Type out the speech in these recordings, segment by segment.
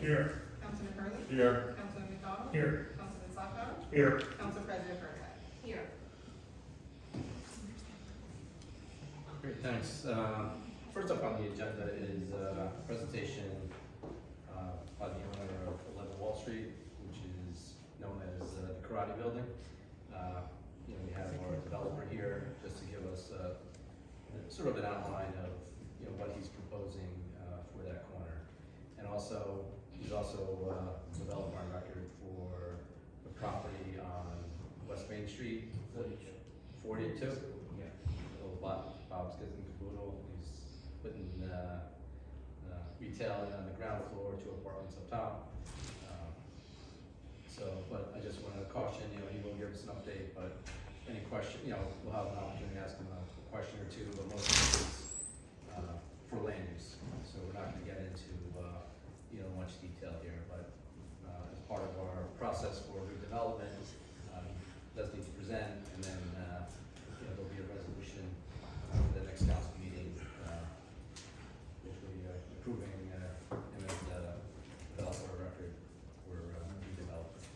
Here. Councilman Hurley. Here. Councilman McDonald. Here. Councilman Sacco. Here. Council President Burnett. Here. Great, thanks. First up on the agenda is a presentation by the owner of 11 Wall Street, which is known as the Karate Building. We have our developer here just to give us sort of an outline of what he's proposing for that corner, and also he's also a developer on record for the property on West Main Street. 42. Yeah. Little Bob's Kids and Caboodle. He's putting retail on the ground floor, 2 apartments up top. But I just want to caution, he will give us an update, but any question, we'll have an opportunity to ask him a question or two, but most of it is for land use. So we're not going to get into, much detail here, but as part of our process for redevelopment, he does need to present, and then, there'll be a resolution for the next council meeting, which will be approving him as developer of record for redevelopment.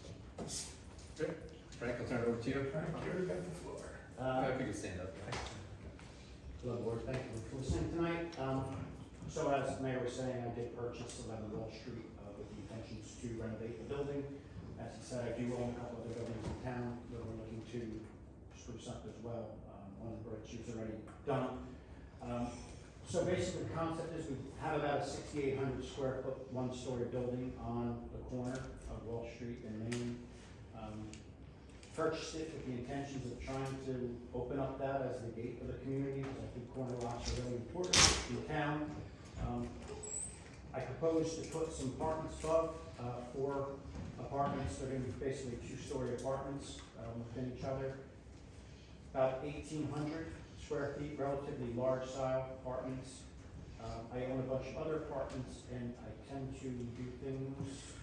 Great. Frank, I'll turn it over to you. Frank, you got the floor. If you could stand up. Hello, board. Thank you for listening tonight. So as the mayor was saying, I did purchase 11 Wall Street with the intentions to renovate the building. As he said, I do own a couple other buildings in town that we're looking to spruce up as well. One of the brick sheets already done. So basically the concept is we have about a 6,800 square foot, 1-story building on the corner of Wall Street and Main. Purchased it with the intentions of trying to open up that as the gate for the community, because I think corner lots are really important in town. I propose to put some apartments above, 4 apartments. They're going to be basically 2-story apartments within each other. About 1,800 square feet, relatively large style apartments. I own a bunch of other apartments, and I tend to do things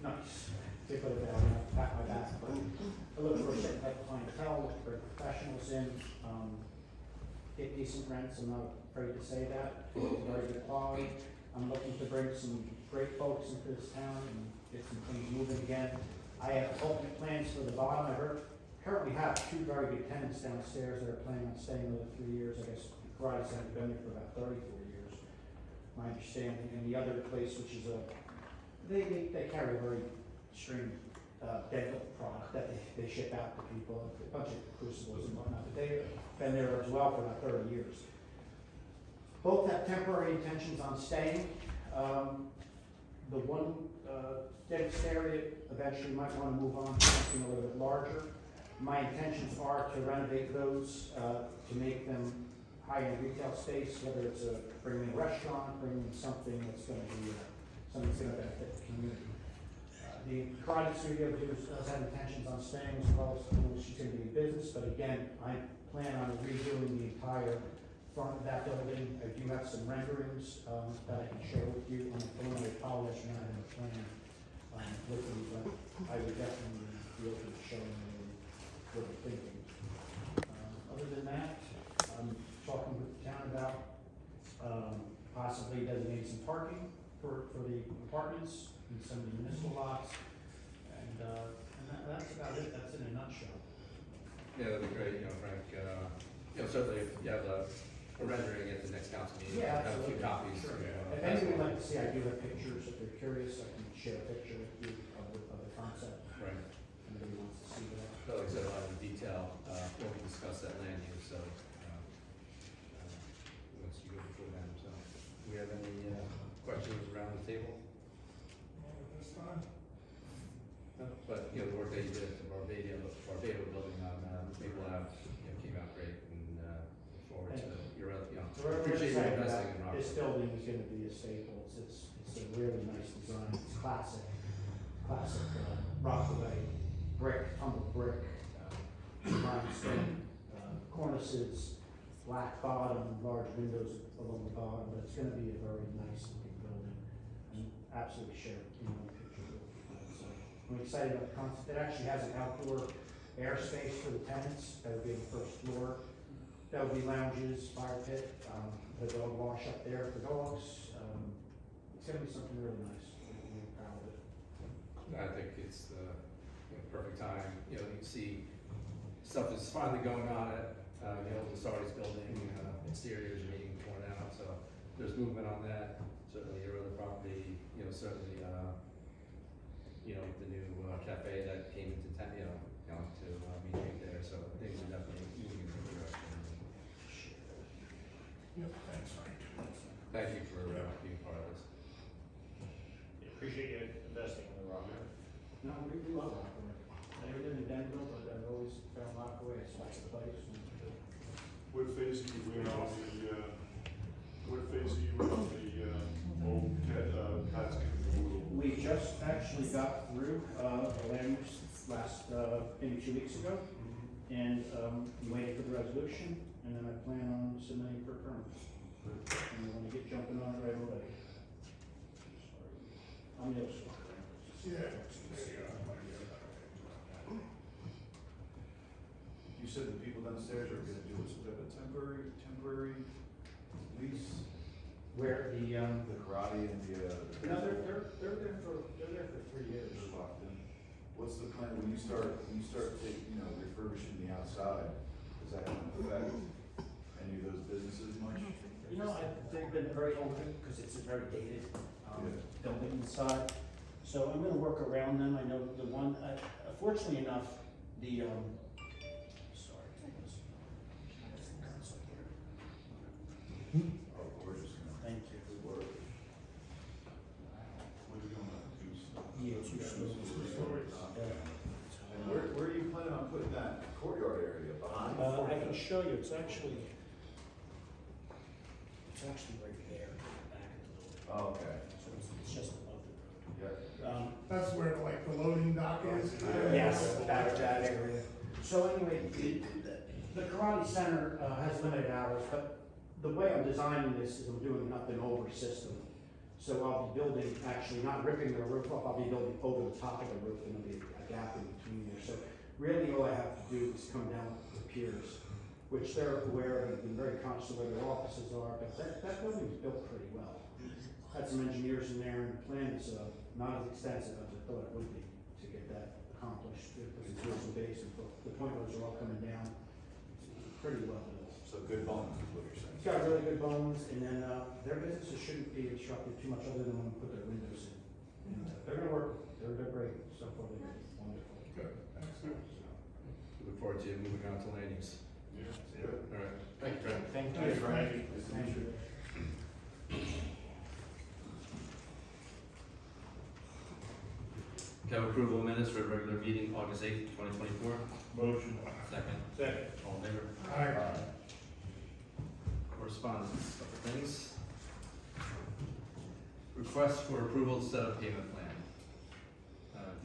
nice. They put it down, pat my back, but I look for a certain type of clientele, look for professionals in, get decent rents. I'm not afraid to say that. It's very good quality. I'm looking to bring some great folks into this town and get some things moving again. I have ultimate plans for the bottom. I currently have 2 very good tenants downstairs that are planning on staying another 3 years. I guess the karate center has been there for about 34 years, my understanding. And the other place, which is they carry a very extreme dental product that they ship out to people, a bunch of crucibles and whatnot. But they've been there as well for about 30 years. Both have temporary intentions on staying. The one dentist area eventually might want to move on to something a little bit larger. My intentions are to renovate those to make them high-end retail space, whether it's bringing in a restaurant, bringing in something that's going to be something that's going to benefit the community. The karate studio does have intentions on staying as well as she's going to be in business, but again, I plan on redoing the entire front of that building. I do have some renderings that I can share with you on the phone. I apologize for not having a plan with me, but I would definitely be open to showing you what I'm thinking. Other than that, I'm talking with the town about possibly designating some parking for the apartments in some of the municipal lots, and that's about it. That's in a nutshell. Yeah, that'd be great, Frank. Certainly if you have a rendering at the next council meeting, Yeah, have a few copies. Sure. If anyone would like to see, I do have pictures. If they're curious, I can share a picture with you of the concept. Right. If anybody wants to see that. But like I said, a lot of the detail, when we discuss that land use, so, once you go before them, so. Do we have any, questions around the table? This time. No, but, the work that you did at the Barbados building on, Maple Ave, came out great, and, look forward to your, So we're appreciate you excited investing in about Rockaway. this building is going to be a staple. It's a really nice design. It's classic Rockaway brick, tumbled brick, limestone cornices, black bottom, large windows along the bottom. But it's going to be a very nice looking building, and absolutely share pictures of it. So I'm excited about the concept. It actually has an outdoor airspace for the tenants. That would be on the first floor. That would be lounges, fire pit, the dog wash up there for dogs. It's going to be something really nice. I think it's the perfect time. You know, you see stuff is finally going on at the Sardi's building, exteriors are being torn out, so there's movement on that. Certainly your other property, certainly, the new cafe that came into town, to be made there, so things are definitely moving in the direction. Yep, thanks, Frank. Thank you for being part of this. Appreciate you investing in the rock. No, we love Rockaway. I never lived in Denver, but I've always found Rockaway a nice place. What phase are you in on the, old Pat's Cathedral? We just actually got through, the land use last, maybe 2 weeks ago, and, we waited for the resolution, and then I plan on submitting for permits. And we wanna get jumping on it right away. I'm the old school. Yeah. You said the people downstairs are gonna do some type of temporary lease? Where the, The karate and the. no, they're there for 3 years. They're locked in. What's the plan when you start taking, refurbishing the outside? Does that affect any of those businesses much? You know, they've been very open, because it's a very dated, Yeah. building inside. So I'm gonna work around them. I know the one, fortunately enough, the, sorry. Oh, gorgeous, man. Thank you. Good work. What are you doing with the Yeah, two stories. And where do you plan on putting that courtyard area behind? I can show you, it's actually right there, back of the building. Oh, okay. So it's just above the road. Yeah. That's where like the loading dock is? Yes, that area. So anyway, the karate center has limited hours, but the way I'm designing this is I'm doing an up and over system. So I'll be building, actually not ripping the roof off, I'll be building over the top of the roof, and there'll be a gap in between there. So really all I have to do is come down the piers, which they're aware of, and been very conscious of where their offices are, but that building's built pretty well. Had some engineers in there, and the plan is not as extensive as I thought it would be to get that accomplished. There's some base, and the point where they're all coming down, it's pretty well built. So good bones is what you're saying. It's got really good bones, and then their businesses shouldn't be disrupted too much other than when we put their windows in. And they're gonna work, they're great, so far they're wonderful. Good, excellent. Look forward to moving on to land use. Yeah. All right, thank you, Fred. Thank Thanks, Frank. Nice to meet you. Can I have approval of minutes for a regular meeting, August 8th, 2024? Motion. Second. Second. All in favor? Aye. Correspondence, couple things. Request for approval to set up payment plan.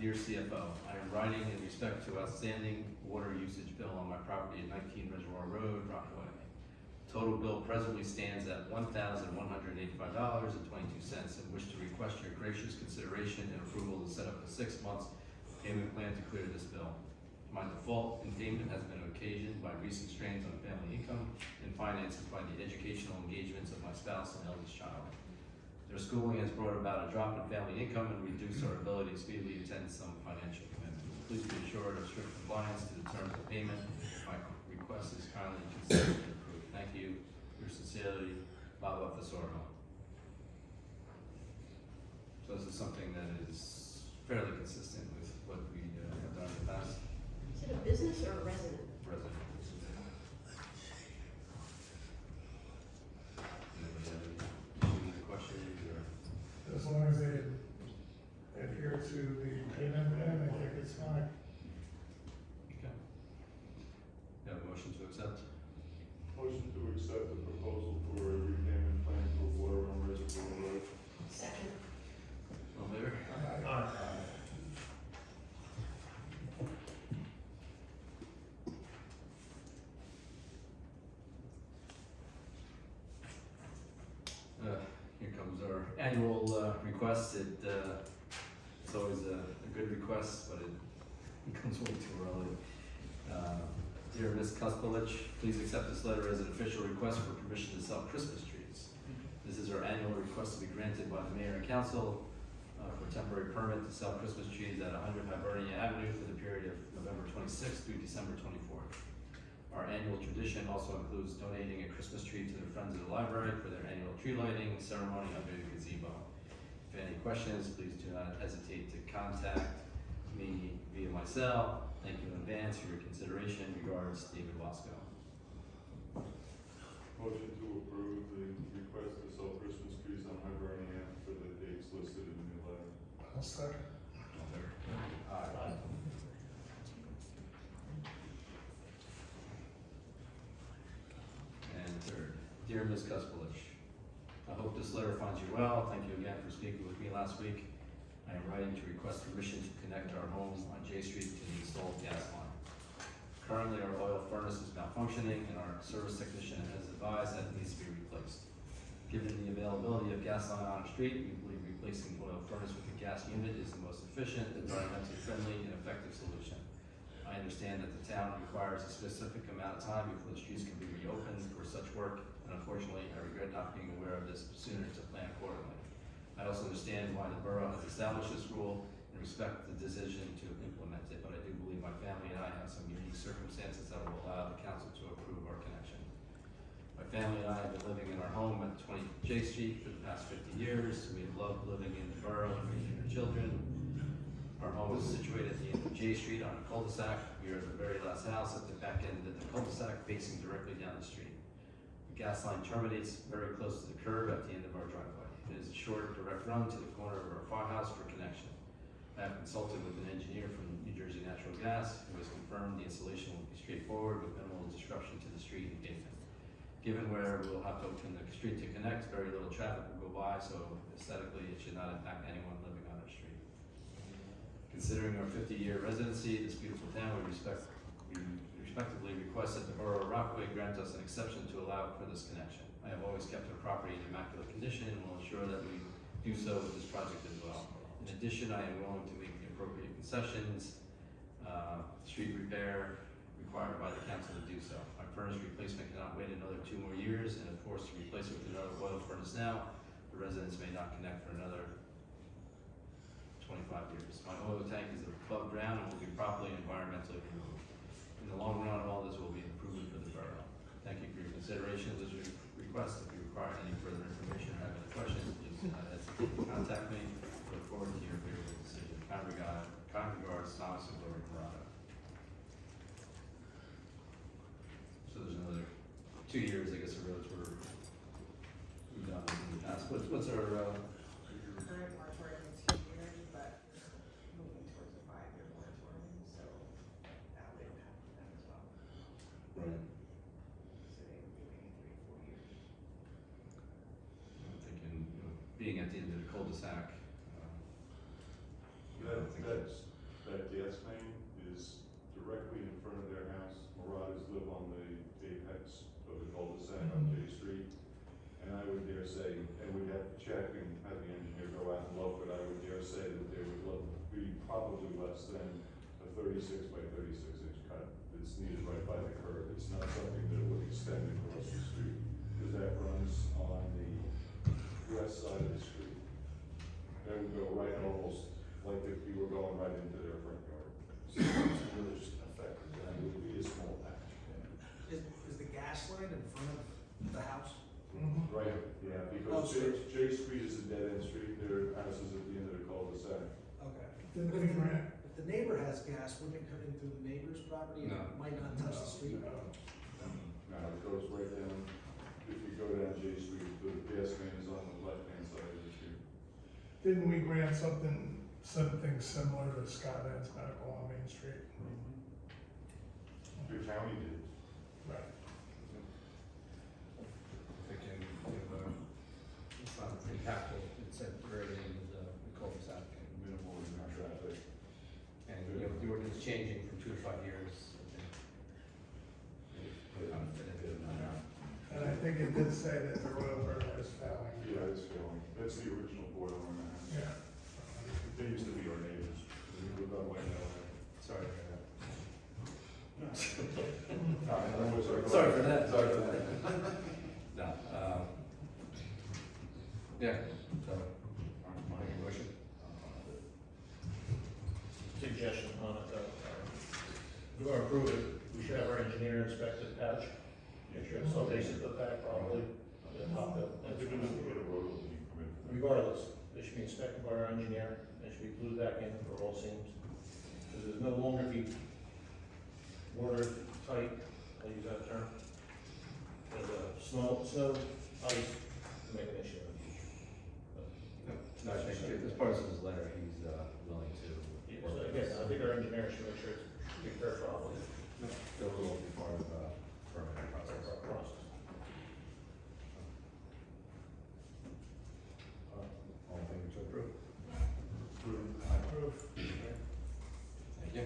Dear CFO, I am writing in respect to outstanding water usage bill on my property at 19 Reservoir Road, Rockaway. Total bill presently stands at $1,185.22 and wish to request your gracious consideration and approval to set up a 6 months payment plan to clear this bill. My default in payment has been occasioned by recent strains on family income and finances by the educational engagements of my spouse and eldest child. Their schooling has brought about a drop in family income and reduced our ability to speedily attend some financial commitments. Please be assured of strict compliance to the terms of payment. My request is kindly considered and approved. Thank you. Yours sincerely, Baba Fasorno. So this is something that is fairly consistent with what we have done in the past. Is it a business or a resident? Resident. Any questions or? As long as they adhere to the payment plan, I think it's fine. Okay. You have a motion to accept? Motion to accept the proposal for a repayment plan for water on Reservoir Road. Second. All in favor? Aye. Here comes our annual request. It's always a good request, but it comes way too early. Dear Ms. Kuspelich, please accept this letter as an official request for permission to sell Christmas trees. This is our annual request to be granted by the mayor and council. for temporary permit to sell Christmas trees at 100 Hibernia Avenue for the period of November 26th through December 24th. Our annual tradition also includes donating a Christmas tree to the Friends of the Library for their annual tree lighting ceremony under the gazebo. If any questions, please do not hesitate to contact me via my cell. Thank you in advance for your consideration. Regards, David Wasco. Motion to approve the request to sell Christmas trees on Hibernia for the dates listed in the letter. I'll second. Aye. And third, dear Ms. Kuspalish, I hope this letter finds you well. Thank you again for speaking with me last week. I am writing to request permission to connect our home on J Street to the installed gas line. Currently, our oil furnace is malfunctioning and our service technician has advised that it needs to be replaced. Given the availability of gas line on our street, we believe replacing the oil furnace with a gas unit is the most efficient, environmentally friendly, and effective solution. I understand that the town requires a specific amount of time before the streets can be reopened for such work, and unfortunately, I regret not being aware of this sooner to plan accordingly. I also understand why the borough has established this rule and respect the decision to implement it, but I do believe my family and I have some unique circumstances that will allow the council to approve our connection. My family and I have been living in our home at 20 J Street for the past 50 years. We have loved living in the borough and raising our children. Our home is situated at the end of J Street on a cul-de-sac. We are the very last house at the back end of the cul-de-sac facing directly down the street. The gas line terminates very close to the curb at the end of our driveway. It is a short, direct run to the corner of our farmhouse for connection. I have consulted with an engineer from New Jersey Natural Gas who has confirmed the installation will be straightforward with minimal disruption to the street and pavement. Given where we will have to open the street to connect, very little traffic will go by, so aesthetically it should not impact anyone living on our street. Considering our 50-year residency, this beautiful town, we respectively request that the Borough of Rockaway grant us an exception to allow for this connection. I have always kept our property in immaculate condition and will ensure that we do so with this project as well. In addition, I am willing to make the appropriate concessions, street repair required by the council to do so. My furnace replacement cannot wait another 2 more years, and if forced to replace it with another oil furnace now, the residents may not connect for another 25 years. My oil tank is above ground and will be properly and environmentally removed. In the long run, all this will be improvement for the borough. Thank you for your consideration of this request. If you require any further information or have any questions, please do not hesitate to contact me. I look forward to your favorable decision. Kind regards, Thomas and Gloria Parada. So there's another 2 years, I guess, of roads we've done in the past. What's our, Current moratorium is 2 years, but moving towards a 5-year moratorium, so that would impact them as well. right? So they would be waiting 3 or 4 years. I'm thinking, being at the end of the cul-de-sac, That gas main is directly in front of their house. Marauders live on the apex of the cul-de-sac on J Street. And I would dare say, and we'd have to check and have the engineer go out and look, but I would dare say that there would be probably less than a 36 by 36 inch cut that's needed right by the curb. It's not something that would extend across the street, because that runs on the west side of the street. That would go right almost like if you were going right into their front yard. So it's really just effective, and it would be a small patch. Is the gas line in front of the house? Right, yeah, because J Street is a dead-end street, there are houses at the end of the cul-de-sac. Okay. Didn't we grant? If the neighbor has gas, wouldn't it come in through the neighbor's property? and No. It might not touch the street? No, it goes right down, if you go down J Street, the gas main is on the left-hand side of the street. Didn't we grant something similar to Scott Ann's Medical on Main Street? Your county did. Right. thinking, it's not impactful, it's at very end of the cul-de-sac. Minimal in our traffic. And, the ordinance changing from 2 to 5 years, I think. Kind of fit into that. And I think it did say that the oil burner is failing. Yeah, it's failing, that's the original boiler on the house. Yeah. They used to be our neighbors, we lived on White Hill. Sorry to hear that. Sorry for that. Sorry for that. No, yeah, so, make a motion. inspect the patch, make sure it's all basic to the pack properly, the top coat. I think we need to get a road opening permit for that. Regardless, they should be inspected by our engineer, they should be glued back in for all seams. Because there's no longer be watertight, I'll use that term. There's snow, ice, to make an issue in the future. No, I think as part of his letter, he's willing to. So again, I think our engineer should make sure it's prepared properly. They'll be part of the permitting process. All in favor to approve? Approve. Thank you.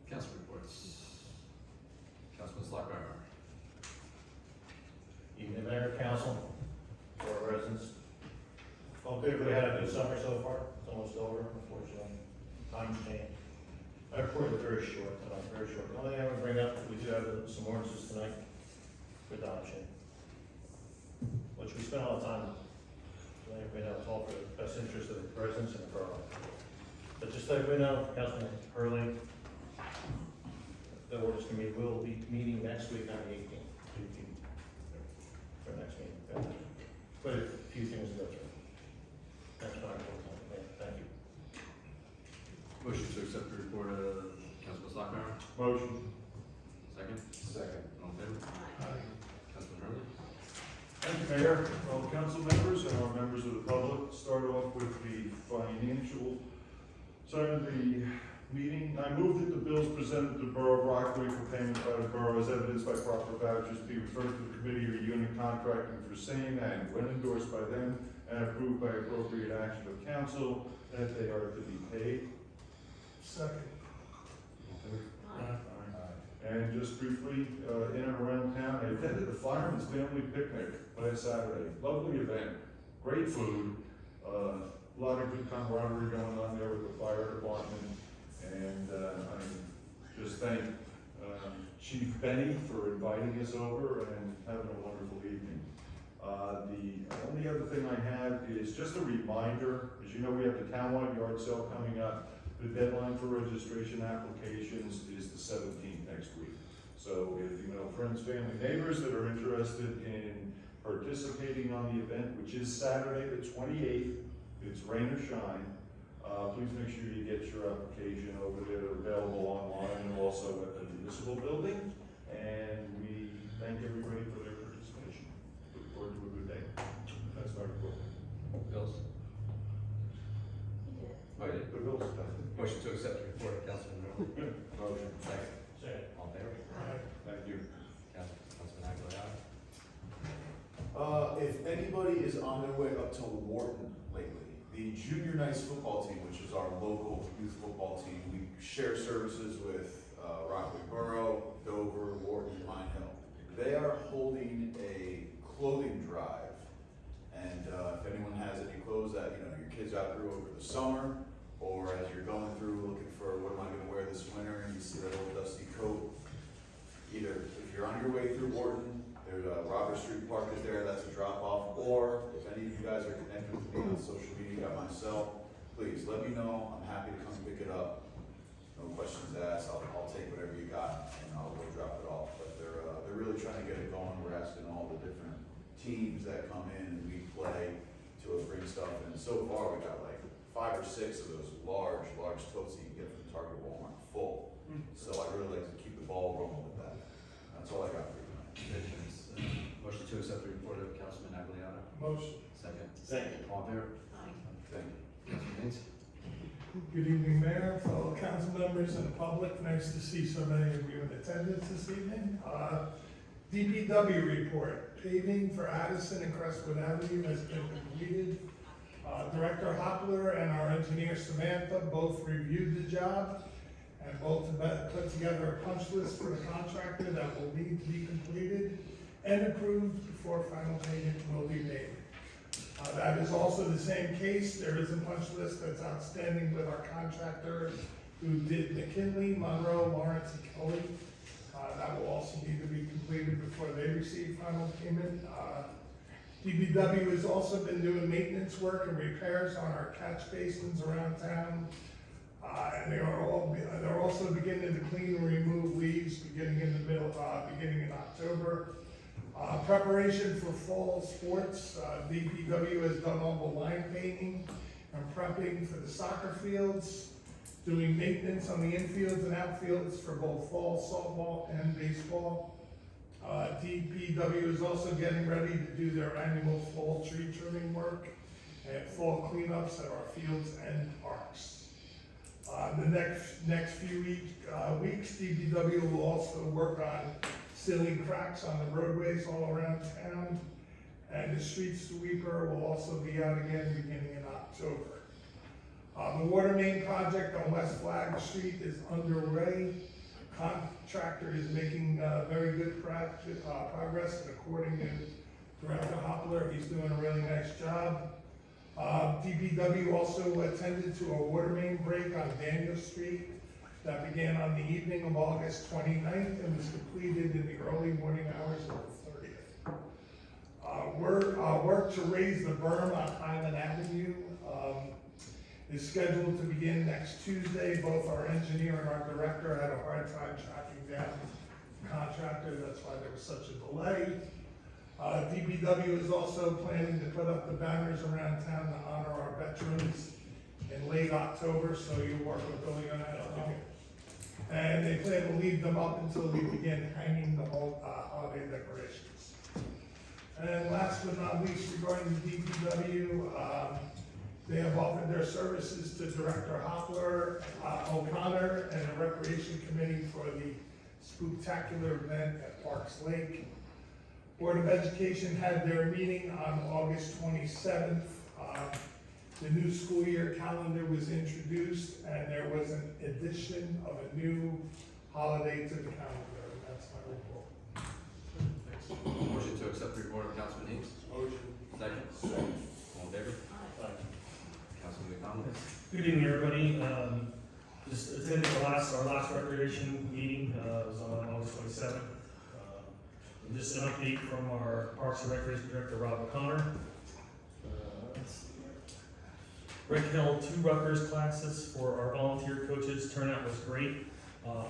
Council reports. Councilman Slugger. Evening, Mayor, Council, board residents. Hope everybody had a good summer so far. It's almost over, unfortunately. Time's changed. I reported very short tonight, very short. The only thing I would bring up, we do have some ordinances tonight for adoption, which we spent a lot of time on. So everybody knows it's all for the best interest of the residents and the borough. But just so everybody know, Councilman Hurley, the ordinance committee will be meeting next week on the 18th. For next meeting. But a few things to go through. That's my report. Thank you. Motion to accept the report of Councilman Slugger. Motion. Second. Second. All in favor? Aye. Councilman Hurley. Thank you, Mayor, fellow council members, and our members of the public. Start off with the financial side of the meeting. I move that the bills presented to the Borough of Rockaway for payment by the borough as evidenced by proper vouchers be referred to the committee or unit contracting for same and when endorsed by them and approved by appropriate action of council, that they are to be paid. Second. And just briefly, in and around town, I attended the Fireman's Family Picnic last Saturday. Lovely event, great food, a lot of good camaraderie going on there with the fire department. And I just thank Chief Benny for inviting us over and having a wonderful evening. The only other thing I have is just a reminder, as you know, we have the townwide yard sale coming up. The deadline for registration applications is the 17th next week. So if you know friends, family, neighbors that are interested in participating on the event, which is Saturday the 28th, it's rain or shine, please make sure you get your application over there. They're available online and also at the municipal building. And we thank everybody for their participation. Look forward to a good day. That's my report. Bills. Oh, you did? The bills. Motion to accept the report of Councilman Hurley. Motion. Second. Second. All in favor? Thank you. Councilman Aguilar. If anybody is on their way up to Wharton lately, the junior nice football team, which is our local youth football team, we share services with Rockaway Borough, Dover, Wharton, Pine Hill. They are holding a clothing drive, and if anyone has any clothes that your kids outgrew over the summer, or as you're going through looking for what am I going to wear this winter, and you see that old dusty coat, either if you're on your way through Wharton, there's Robert Street Park is there, that's a drop off, or if any of you guys are connected with me on social media, got myself, please let me know. I'm happy to come pick it up. No questions asked. I'll take whatever you got and I'll go drop it off. But they're really trying to get it going. We're asking all the different teams that come in and we play to bring stuff. And so far we got like 5 or 6 of those large totes that you can get from Target or Walmart full. So I'd really like to keep the ball rolling with that. That's all I got for you tonight. Motion to accept the report of Councilman Aguilar. Motion. Second. Second. All in favor? Thank you. Councilman Haynes. Good evening, Mayor, fellow council members, and the public. Nice to see so many of you in attendance this evening. DPW report. Paving for Addison and Crestwood Avenue has been completed. Director Hopler and our engineer Samantha both reviewed the job and both put together a punch list for the contractor that will need to be completed and approved before final payment will be made. That is also the same case. There is a punch list that's outstanding with our contractor who did McKinley, Monroe, Lawrence, and Kelly. That will also need to be completed before they receive final payment. DPW has also been doing maintenance work and repairs on our catch basins around town. And they're also beginning to clean and remove leaves beginning in October. Preparation for fall sports, DPW has done all the line painting and prepping for the soccer fields, doing maintenance on the infields and outfields for both fall softball and baseball. DPW is also getting ready to do their annual fall tree trimming work and fall cleanups at our fields and parks. The next few weeks, DPW will also work on sealing cracks on the roadways all around town, and the street sweeper will also be out again beginning in October. The water main project on West Flag Street is underway. Contractor is making very good progress, and according to Director Hopler, he's doing a really nice job. DPW also attended to a water main break on Daniel Street that began on the evening of August 29th and was completed in the early morning hours of the 30th. Work to raise the berm on Highland Avenue is scheduled to begin next Tuesday. Both our engineer and our director had a hard time tracking down the contractor, that's why there was such a delay. DPW is also planning to put up the banners around town to honor our veterans in late October, so you'll work with Billy on that. And they plan to leave them up until we begin hanging the whole holiday decorations. And last but not least, regarding the DPW, they have offered their services to Director Hopler, O'Connor, and the Recreation Committee for the spooktacular event at Parks Lake. Board of Education had their meeting on August 27th. The new school year calendar was introduced, and there was an addition of a new holiday to the calendar. That's my report. Thanks. Motion to accept the report of Councilman Dean. Motion. Second. All in favor? Aye. Councilman McDonald. Good evening, everybody. Just attended our last recreation meeting, it was on August 27th. And just an update from our Parks and Recreation Director, Rob O'Connor. Let's see here. Rick held 2 Rutgers classes for our volunteer coaches. Turnout was great.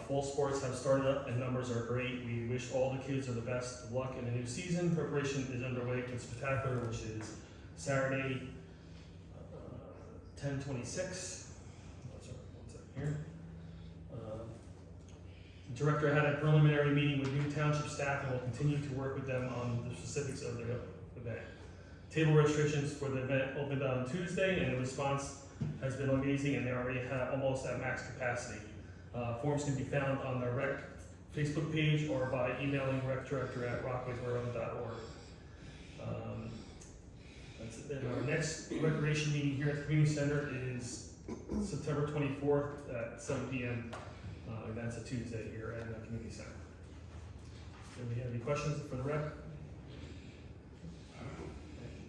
Fall sports have started up and numbers are great. We wish all the kids are the best of luck in the new season. Preparation is underway for Spectacular, which is Saturday, 10/26. Here. The director had a preliminary meeting with new township staff and will continue to work with them on the specifics of the event. Table registrations for the event opened on Tuesday, and the response has been amazing, and they already have almost at max capacity. Forms can be found on the rec Facebook page or by emailing recdirector@rockawayborough.org. That's it. Then our next recreation meeting here at the community center is September 24th at 7 p.m. That's a Tuesday here at the community center. Do we have any questions for the rep?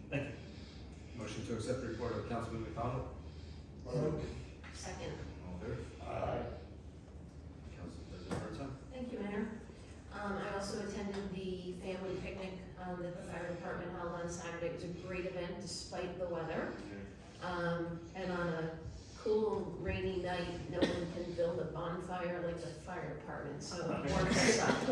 Thank you. Motion to accept the report of Councilman McDonald. Second. All in favor? Aye. Council President Bertha. Thank you, Mayor. I also attended the family picnic that the fire department held on Saturday. It was a great event despite the weather. And on a cool, rainy night, no one can build a bonfire like the fire department, so wonderful stuff.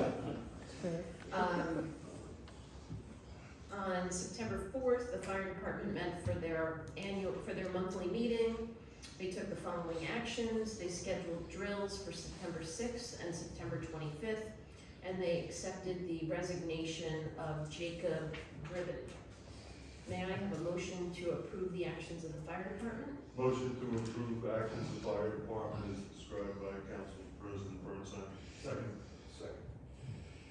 On September 4th, the fire department met for their monthly meeting. They took the following actions. They scheduled drills for September 6th and September 25th, and they accepted the resignation of Jacob Ribbon. May I have a motion to approve the actions of the fire department? Motion to approve actions of the fire department is described by Council President Bernstein. Second.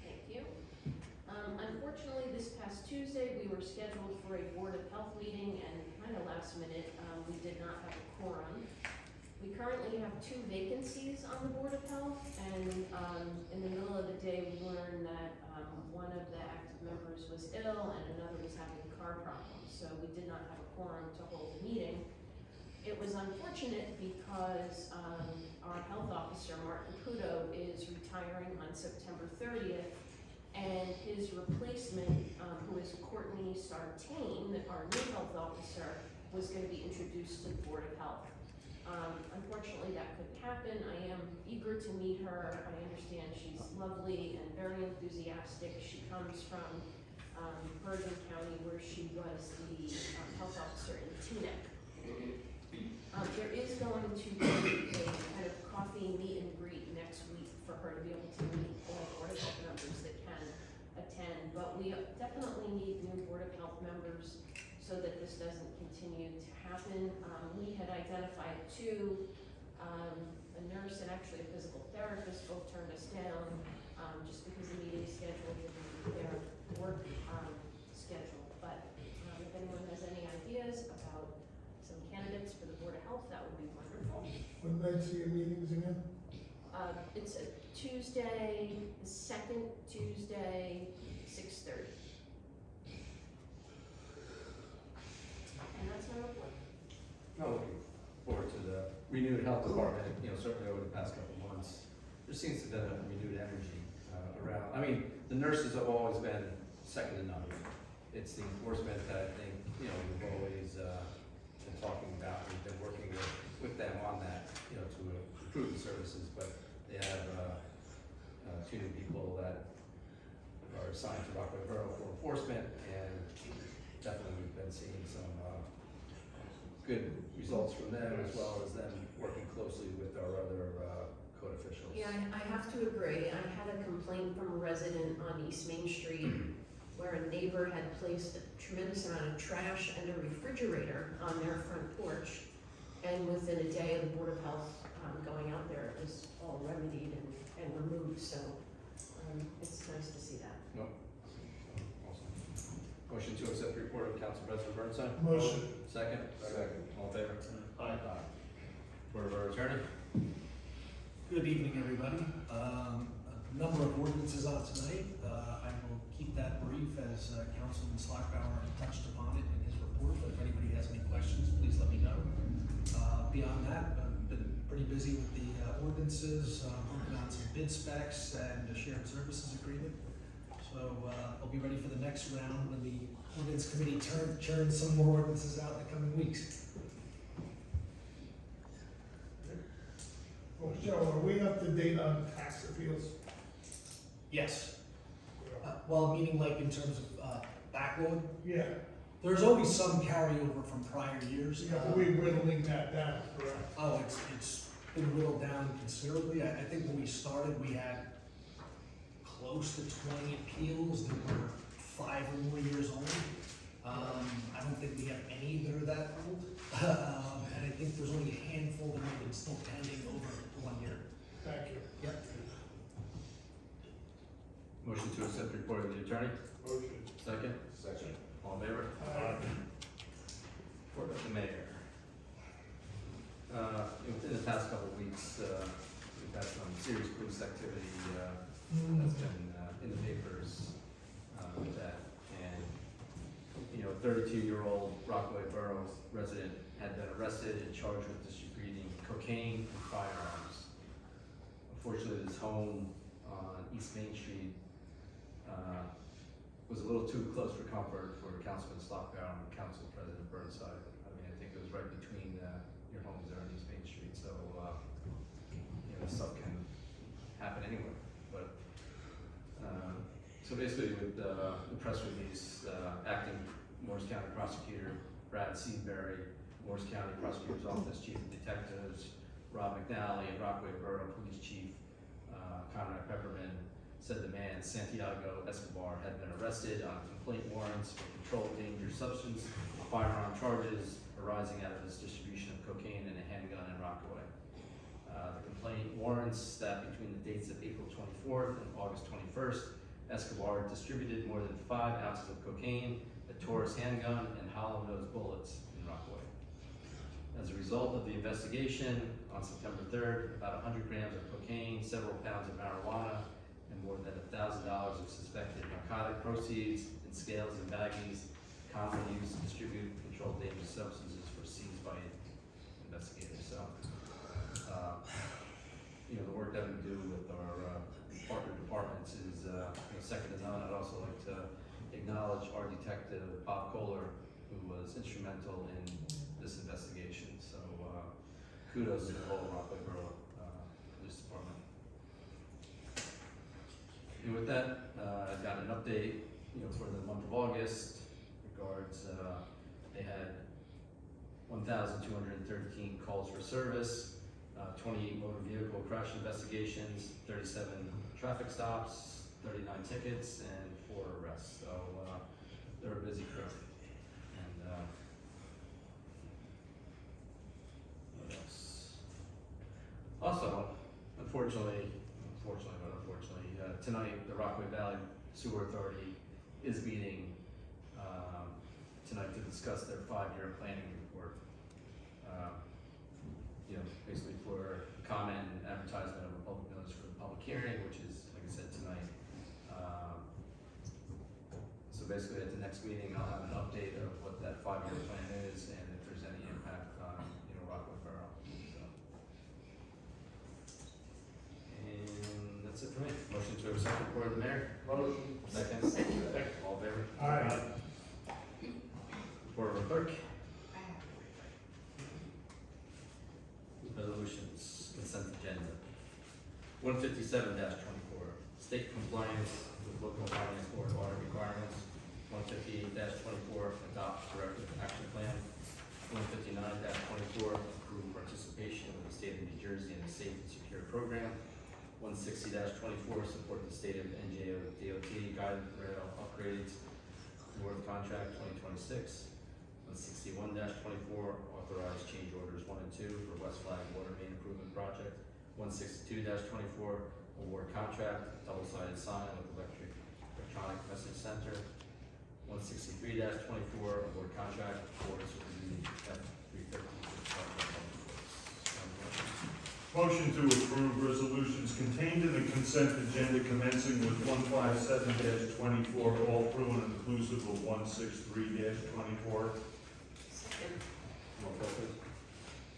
Thank you. Unfortunately, this past Tuesday, we were scheduled for a Board of Health meeting, and kind of last minute, we did not have a quorum. We currently have 2 vacancies on the Board of Health, and in the middle of the day, we learned that one of the active members was ill and another was having car problems, so we did not have a quorum to hold the meeting. It was unfortunate because our health officer, Martin Puto, is retiring on September 30th, And his replacement, who is Courtney Sartain, our new health officer, was gonna be introduced to the Board of Health. Unfortunately, that couldn't happen. I am eager to meet her. I understand she's lovely and very enthusiastic. She comes from Bergen County, where she was the health officer in Teaneck. There is going to be a kind of coffee meet and greet next week for her to be able to meet all Board of Health members that can attend. But we definitely need new Board of Health members so that this doesn't continue to happen. We had identified two, a nurse and actually a physical therapist, both turned us down, just because the meeting schedule didn't their work schedule. But if anyone has any ideas about some candidates for the Board of Health, that would be wonderful. When nights are your meetings again? It's a Tuesday, the second Tuesday, 6:30. And that's my report. No, looking forward to the renewed health department, you know, certainly over the past couple of months. There seems to be a renewed energy around. I mean, the nurses have always been second to none. It's the enforcement that I think, you know, we've always been talking about. We've been working with them on that, you know, to improve the services, but they have two new people that are assigned to Rockaway Borough for enforcement, and definitely we've been seeing some good results from them, as well as them working closely with our other code officials. Yeah, I have to agree. I had a complaint from a resident on East Main Street where a neighbor had placed a tremendous amount of trash and a refrigerator on their front porch. And within a day of the Board of Health going out there, it was all remedied and removed, so it's nice to see that. Nope. Awesome. Motion to accept the report of Council President Burnside? Motion. Second? Second. All in favor? Aye. Board of Borough Attorney? Good evening, everybody. A number of ordinances on tonight. I will keep that brief as Councilman Slagbower touched upon it in his report, but if anybody has any questions, please let me know. Beyond that, I've been pretty busy with the ordinances, working on some bid specs and a shared services agreement. So I'll be ready for the next round when the ordinance committee churns some more ordinances out in the coming weeks. Well, Joe, are we up to date on tax appeals? Yes. Well, meaning like in terms of backlog, Yeah, there's always some carryover from prior years. yeah, but we're whittling that down, correct? Oh, it's been whittled down considerably. I think when we started, we had close to 20 appeals that were 5 or more years old. I don't think we have any that are that old. And I think there's only a handful that have been still pending over 1 year. Thank you. Yep. Motion to accept the report of the attorney? Motion. Second? Second. All in favor? Report of the mayor. Within the past couple of weeks, we've had some serious police activity that's been in the papers with that. And, you know, a 32-year-old Rockaway Borough resident had been arrested and charged with distributing cocaine and firearms. Unfortunately, his home on East Main Street was a little too close for comfort for Councilman Slagbower and Council President Burnside. I mean, I think it was right between your homes there on East Main Street, so, you know, stuff can happen anywhere. But, so basically with the press release, acting Morris County Prosecutor Brad Seabury, Morris County Prosecutor's Office Chief of Detectives Rob McNally, and Rockaway Borough Police Chief Conrad Pepperman said the man, Santiago Escobar, had been arrested on complaint warrants for controlled dangerous substance, firearm charges arising out of his distribution of cocaine and a handgun in Rockaway. The complaint warrants that between the dates of April 24th and August 21st, Escobar distributed more than 5 ounces of cocaine, a Taurus handgun, and hollow-nose bullets in Rockaway. As a result of the investigation, on September 3rd, about 100 grams of cocaine, several pounds of marijuana, and more than $1,000 of suspected narcotic proceeds in scales and baggies commonly used to distribute controlled dangerous substances were seized by investigators. So, you know, the work that we do with our partner departments is second to none. also like to acknowledge our detective, Bob Kohler, who was instrumental in this investigation. So kudos to the whole Rockaway Borough Police Department. And with that, I got an update, for the month of August regards, they had 1,213 calls for service, 28 motor vehicle crash investigations, 37 traffic stops, 39 tickets, and 4 arrests. So they're a busy crew. And what else? Also, unfortunately, tonight the Rockaway Valley Sewer Authority is meeting tonight to discuss their 5-year planning report. Basically for comment and advertisement of a public notice for the public hearing, which is, like I said, tonight. So basically at the next meeting, I'll have an update of what that 5-year plan is and if there's any impact on, Rockaway Borough. So. And that's it for me. Motion to accept the report of the mayor. Motion. Second. All in favor? Aye. Report of the clerk. I have to read it. Resolutions, consent agenda. 157-24, state compliance with local finance board audit requirements. 158-24, adopt directive action plan. 159-24, approve participation with the state of New Jersey in a safe and secure program. 160-24, support the state of NJO DOT guided rail upgrades. North contract 2026. 161-24, authorize change orders 1 and 2 for West Flag Water Main Improvement Project. 162-24, award contract, double-sided sign with electronic message center. 163-24, award contract, for superintendent F-350. Motion to approve resolutions contained in the consent agenda commencing with 157-24, all through and inclusive of 163-24. Second. Roll call, please.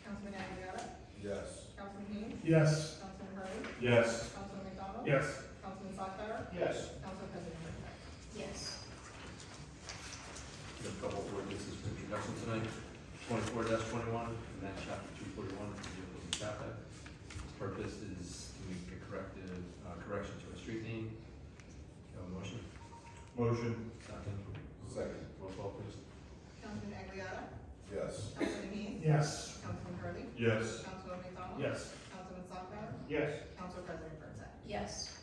Councilman Aguilar? Yes. Councilman Dean? Yes. Councilman Hurley? Yes. Councilman McDonald? Yes. Councilman Slackbar? Yes. Council President Bertha? Yes. We have a couple of ordinances for introduction tonight. 24-21, amend chapter 241 for vehicles and traffic. Purpose is to make a correction to a street name. Do you have a motion? Motion. Second. Second. Roll call, please. Councilman Aguilar? Yes. Councilman Dean? Yes. Councilman Hurley? Yes. Councilman McDonald? Yes. Councilman Slackbar? Yes. Council President Bertha? Yes.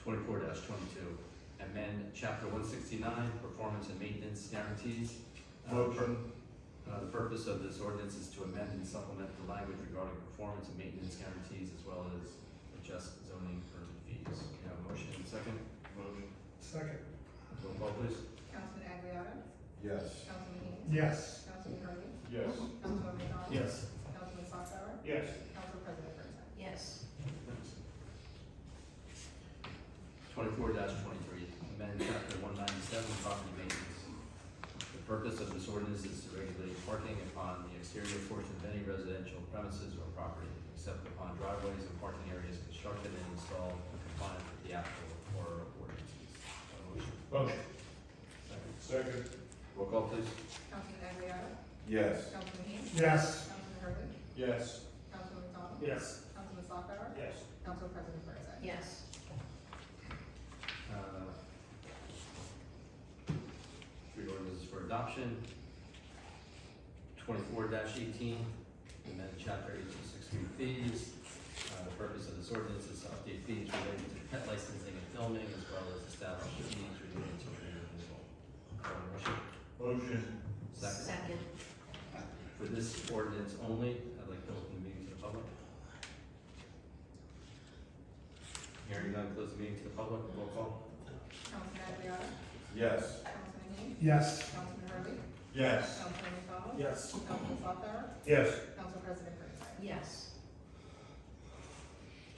24-22, amend chapter 169, performance and maintenance guarantees. Motion. The purpose of this ordinance is to amend and supplement the language regarding performance and maintenance guarantees as well as adjust zoning permit fees. Do you have a motion and second? Motion. Second. Roll call, please. Councilman Aguilar? Yes. Councilman Dean? Yes. Councilman Hurley? Yes. Councilman McDonald? Yes. Councilman Slackbar? Yes. Council President Bertha? Yes. 24-23, amend chapter 197, property maintenance. The purpose of this ordinance is to regulate parking upon the exterior portion of any residential premises or property, except upon driveways and parking areas constructed and installed in compliance with the applicable or ordinances. Motion. Motion. Second. Second. Roll call, please. Councilman Aguilar? Yes. Councilman Dean? Yes. Councilman Hurley? Yes. Councilman McDonald? Yes. Councilman Slackbar? Yes. Council President Bertha? Yes. Three ordinances for adoption. 24-18, amend chapter 863 fees. The purpose of this ordinance is to update fees related to pet licensing and filming, as well as establish fees related to tree removal. Motion. Motion. Second. For this ordinance only, I'd like to open the meeting to the public. Hearing none, close the meeting to the public. Roll call. Councilman Aguilar? Yes. Councilman Dean? Yes. Councilman Hurley? Yes. Councilman McDonald? Yes. Councilman Slackbar? Yes. Council President Bertha? Yes.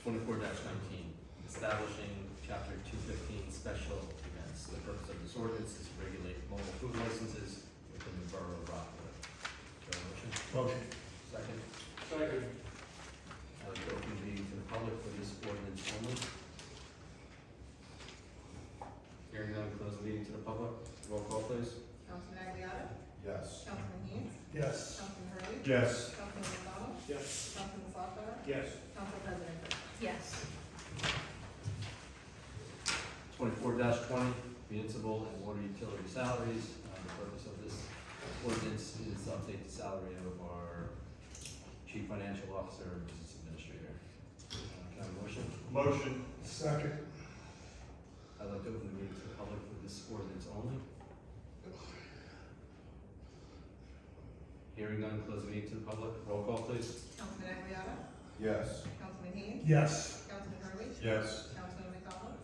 24-19, establishing chapter 215 special events. The purpose of this ordinance is to regulate mobile food licenses within the borough of Rockaway. Do I have a motion? Motion. Second. Second. I'd like to open the meeting to the public for this ordinance only. public, roll call please. Councilman Aguilar, Yes. Councilman Dean, Yes. Councilman Hurley, Yes. Councilman McDonald, Yes. Councilman Slaughter, Yes. Council President Britton. Yes. 24-20, municipal and water utility salaries. The purpose of this ordinance is to update the salary of our chief financial officer and business administrator. Can I have a motion? Motion. Second. I'd like to open the meeting to the public for this ordinance only. Hearing none, close the meeting to the public. Roll call please. Councilman Aguilar, Yes. Councilman Dean, Yes. Councilman Hurley, Yes. Councilman McDonald,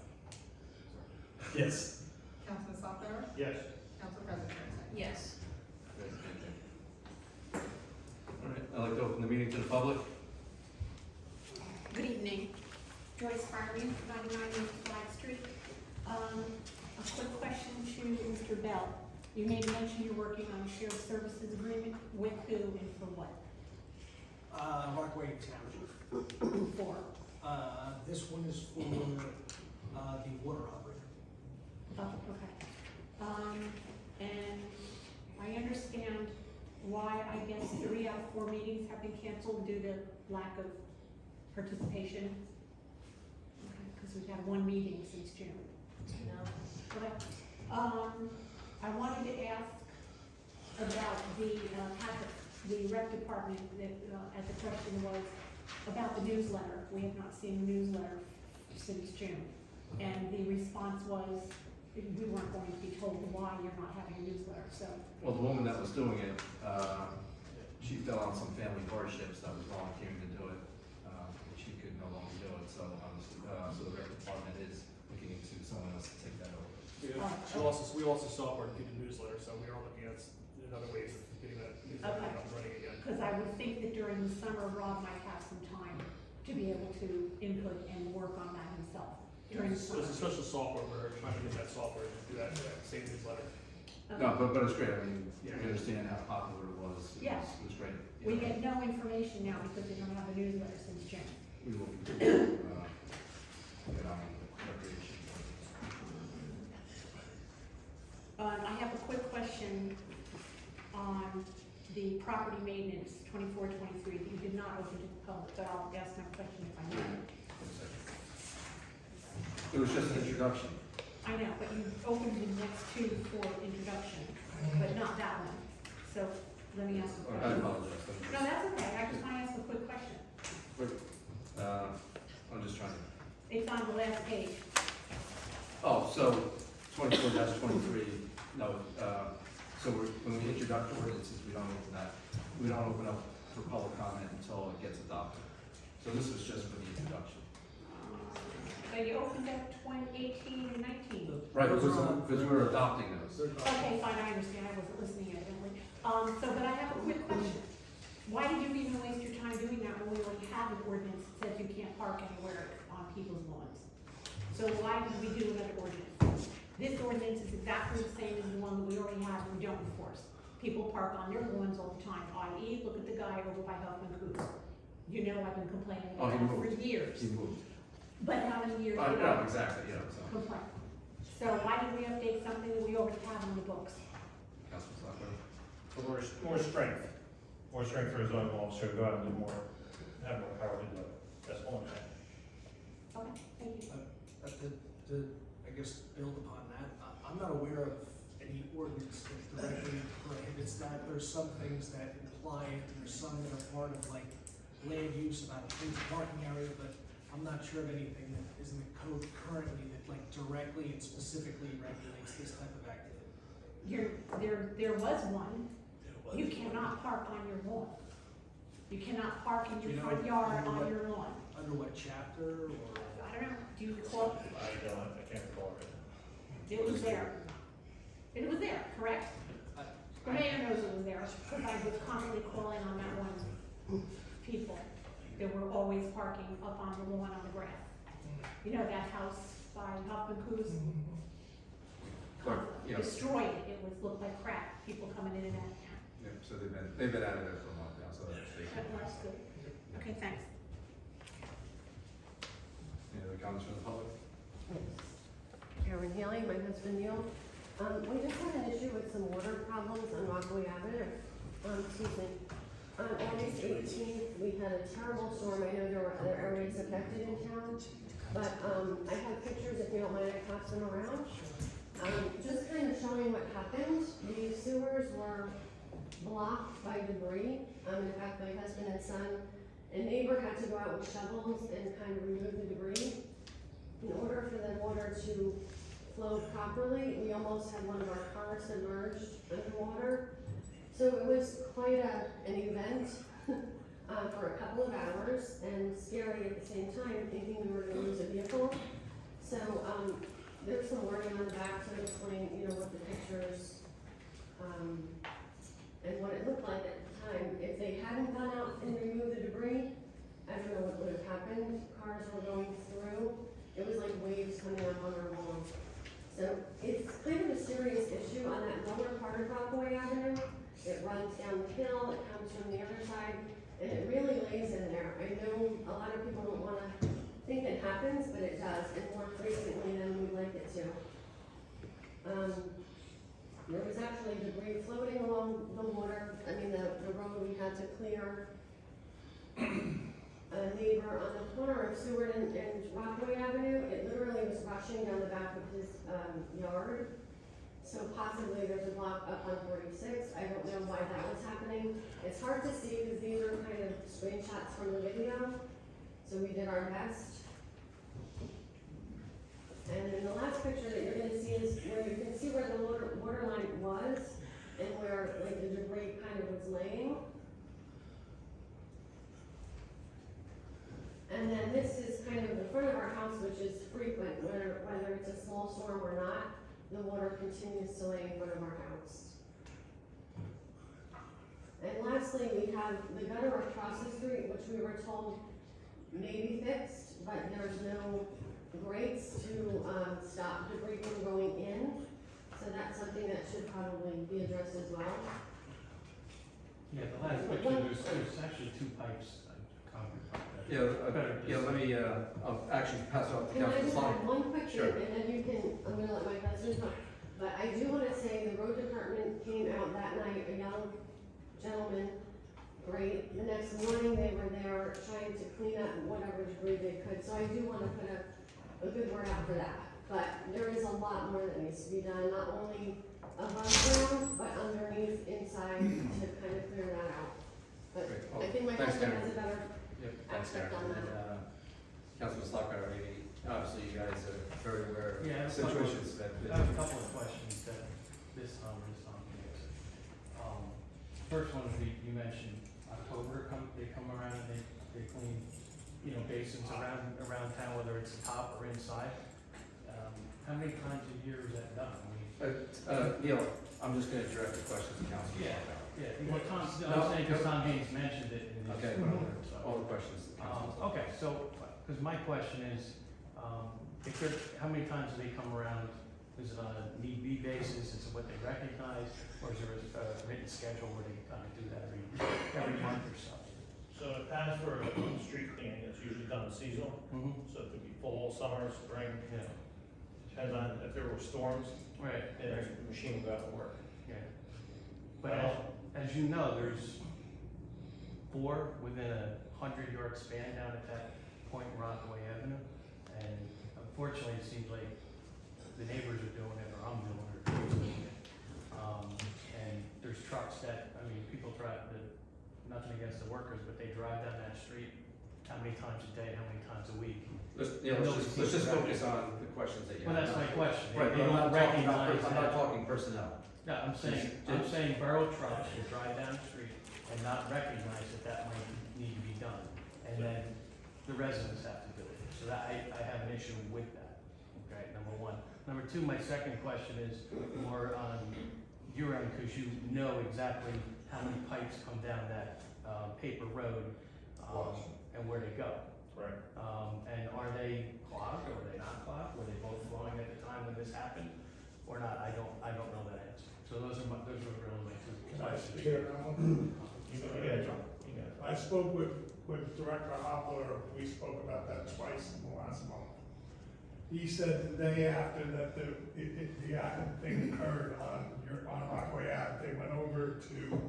Yes. Councilman Slaughter, Yes. Council President Britton. Yes. Great, thank you. All right, I'd like to open the meeting to the public. Good evening. Joyce Farley, 99 East Flag Street. A quick question to Mr. Bell. You made mention you're working on a shared services agreement with who and for what? Rockaway Township. For? This one is for, the water operator. Oh, okay. And I understand why, I guess, 3 out of 4 meetings have been canceled due to lack of participation. Okay, because we've had 1 meeting since June. No. Okay. I wanted to ask about the rec department, that, as the question was about the newsletter. We have not seen the newsletter since June. And the response was, we weren't going to be told why you're not having a newsletter, so. Well, the woman that was doing it, she fell on some family hardships that was volunteering to do it. And she could no longer do it, so so the rec department is looking into someone else to take that over. We also software to do the newsletter, so we are looking at other ways of getting that newsletter Okay. up and running again. Because I would think that during the summer, Rob might have some time to be able to input and work on that himself during the summer. There's a special software, we're trying to get that software to do that same newsletter. Okay. No, but it's great, I mean, we understand how popular it was. Yeah. It was great. We get no information now because they don't have a newsletter since June. We will continue, get on recreation. I have a quick question on the property maintenance, 24-23. You did not open to the public, but I'll ask my question if I may. It was just an introduction. I know, but you opened the next 2 for introduction, but not that one. So let me ask a I question. apologize. No, that's okay. I just want to ask a quick question. I'm just trying to. It's on the last page. Oh, so 24-23, no, so when we introduce ordinances, we don't open up for public comment until it gets adopted. So this was just for the introduction. So you opened up 2018 and 19. Right, Those are on- because we're adopting those. Okay, fine, I understand. I wasn't listening evidently. But I have a quick question. Why did you even waste your time doing that when we already have an ordinance that says you can't park anywhere on people's lawns? So why did we do another ordinance? This ordinance is exactly the same as the one that we already have and we don't enforce. People park on their lawns all the time, i.e., look at the guy over by Huffman Coops. You know I've been complaining Oh, about he that for moved. years. He moved. But how many years I did know, I exactly, yeah, so. complain? So why did we update something that we already have in the books? Councilman Slaughter? For more strength. More strength for his own officer, go out and do more, have more power to do it. That's all I'm saying. Okay, thank you. To, I guess, build upon that, I'm not aware of any ordinance that directly prohibits that. There's some things that imply it, there's some that are part of like land use about a place parking area, but I'm not sure of anything that is in the code currently that like directly and specifically regulates this type of activity. There was one. You cannot park on your lawn. You cannot park in Do you your know front yard under on what- your lawn. Under what chapter or? I don't know, do you recall? I can't recall right now. It was there. It was there, correct? The mayor knows it was there, because I was constantly calling on that one people. They were always parking up on the lawn on the grass. You know that house by Huffman Coops? Yeah. Destroyed it, it was, looked like crap, people coming in and out. Yeah, so they've been out of there for a month now, so that's That's good. Okay, thanks. Any other comments from the public? Aaron Haley, my husband Neil. We just had an issue with some water problems on Rockaway Avenue. Excuse me. On August 18th, we had a terrible storm. I know there were other areas affected in town, but I have pictures if you don't mind, I pass them around. Just kind of showing what happened. The sewers were blocked by debris. In fact, my husband and son and neighbor had to go out with shovels and kind of remove the debris. In order for the water to flow properly, we almost had one of our cars submerged underwater. So it was quite an event for a couple of hours and scary at the same time, thinking we were gonna lose a vehicle. So there's some wording on the back to explain, what the pictures, and what it looked like at the time. If they hadn't gone out and removed the debris, I don't know what would have happened. Cars were going through. It was like waves coming up on our lawn. So it's kind of a serious issue on that lower part of Rockaway Avenue. It runs down the hill, it comes from the other side, and it really lays in there. I know a lot of people don't wanna think it happens, but it does, and more frequently than we'd like it to. There was actually debris floating along the water, the road we had to clear. A neighbor on the corner of Seward and Rockaway Avenue, it literally was rushing down the back of his yard. So possibly there's a block up on 46. I don't know why that was happening. It's hard to see because these are kind of screenshots from the video. So we did our best. And then the last picture that you're gonna see is where you can see where the water line was and where like the debris kind of was laying. And then this is kind of the front of our house, which is frequent, whether it's a small storm or not, the water continues to lay in front of our house. And lastly, we have the gutter across the street, which we were told may be fixed, but there's no grates to stop debris from going in. So that's something that should probably be addressed as well. Yeah, the last picture, there's actually two pipes, concrete pipe. Let me, I'll actually pass it off to Can I Councilman just Slaughter. have one quick Sure. thing, and then you can, I'm gonna let my husband talk. But I do wanna say the road department came out that night, a young gentleman, great. The next morning, they were there trying to clean up whatever debris they could. So I do wanna put a good word out for that. But there is a lot more that needs to be done, not only above ground, but underneath, inside, to kind of clear that out. But Great. I think my Thanks, husband Karen. has a better Yep, thanks, aspect Karen. on And that. then, Councilman Slaughter, maybe, obviously you guys are very aware Yeah, I of have a couple of- situations that. I have a couple of questions that this time is on this. First one is you mentioned October, they come around and they clean, basins around town, whether it's the top or inside. How many times a year is that done? Neil, I'm just gonna direct the question to Councilman Yeah. Slaughter. Yeah, well, Tom, I'm saying because Tom Haynes mentioned it in his Okay. report, so. All the questions to Councilman Slaughter. Okay, so, because my question is, how many times do they come around? Is it on a need-be basis, is it what they recognize, or is there a written schedule where they kind of do that every month or so? So in the past for street cleaning, it's usually done seasonal, so it could be fall, summer, spring, Yeah, depends on if there were storms, right, then the machine would go out and work. yeah. But as you know, there's 4 within a 100-yard span down at that point in Rockaway Avenue. And unfortunately, it seems like the neighbors are doing it, or I'm doing it, or he's doing it. And there's trucks that, people drive, nothing against the workers, but they drive down that street how many times a day, how many times a week? Let's just focus on the questions that you have. Well, that's my question. Right, They but don't recognize I'm not that. talking personnel. No, I'm saying borough trucks will drive down the street and not recognize that might need to be done. And then the residents have to do it. So that, I have an issue with that, okay, number one. Number two, my second question is more on your end, because you know exactly how many pipes come down that, paper road, and where they go. Right. And are they clogged, or are they not clogged? Were they both flowing at the time when this happened, or not? I don't know that answer. So those are really my two Can I questions. speak on that one? Yeah, John, you got it. I spoke with Director Hopper, we spoke about that twice in the last month. he said the day after that the thing occurred on Rockaway Ave, they went over to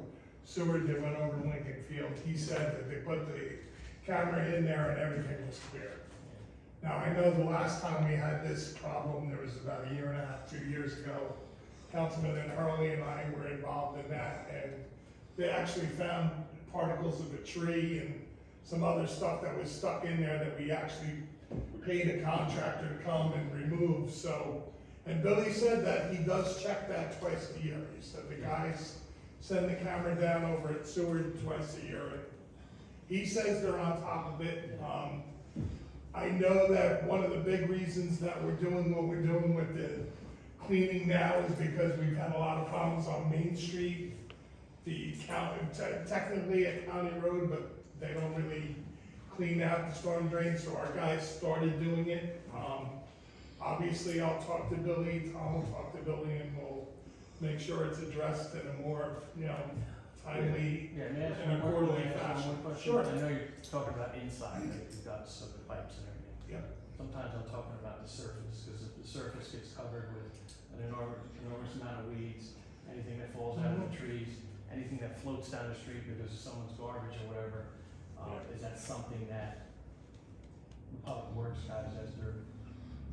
Seward, they went over to Lincoln Field. He said that they put the camera in there and everything was clear. Now, I know the last time we had this problem, there was about a year and a half, 2 years ago. Councilman Hurley and I were involved in that, and they actually found particles of a tree and some other stuff that was stuck in there that we actually paid a contractor to come and remove, so. And Billy said that he does check that twice a year. He said the guys send the camera down over at Seward twice a year. He says they're on top of it. I know that one of the big reasons that we're doing what we're doing with the cleaning now is because we've had a lot of problems on Main Street. The county, technically a county road, but they don't really clean out the storm drains, so our guys started doing it. Obviously, I'll talk to Billy, Tom will talk to Billy, and we'll make sure it's addressed in a more, timely Yeah, may I ask and a one- quarterly may I ask one fashion. more question? Sure. I know you're talking about inside, like the guts of the pipes and everything. Yeah. Sometimes I'm talking about the surface, because if the surface gets covered with an enormous amount of weeds, anything that falls out of the trees, anything that floats down the street because of someone's garbage or whatever, is that something that the public works guys, as they're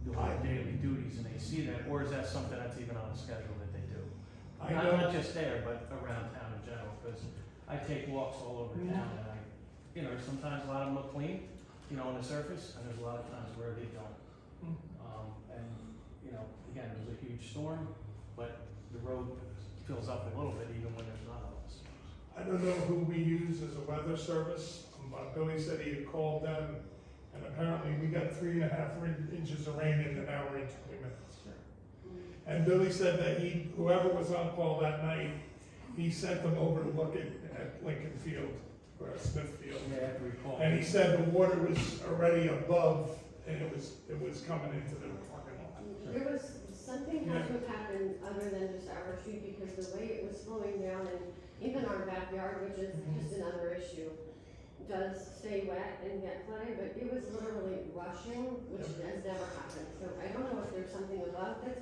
doing their daily duties and they see that, or is that something that's even on the schedule that they do? I Not, know, not just there, but around town in general, because I take walks all over town and sometimes a lot of them look clean, on the surface, and there's a lot of times where they don't. Again, it was a huge storm, but the road fills up a little bit even when there's not a lot of storms. I don't know who we use as a weather service, but Billy said he had called them, and apparently we got 3.5 inches of rain in an hour and 20 minutes. And Billy said that whoever was on call that night, he sent them over to look at Lincoln Field, or Smithfield. Yeah, after we called. And he said the water was already above, and it was coming into the parking lot. There was, something had to have happened other than just our street, because the way it was flowing down, and even our backyard, which is just another issue, does stay wet and get flooded, but it was literally rushing, which has never happened. So I don't know if there's something above this,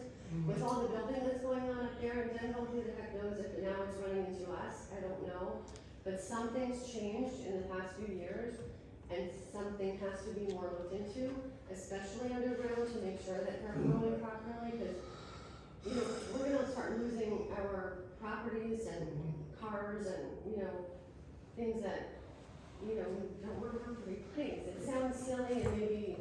with all the building that's going on up there in Denville, who the heck knows if now it's running into us, I don't know. But something's changed in the past few years, and something has to be more looked into, especially underground, to make sure that they're flowing properly, because, we're gonna start losing our properties and cars and, things that, we don't want to have to replace. It sounds silly and maybe,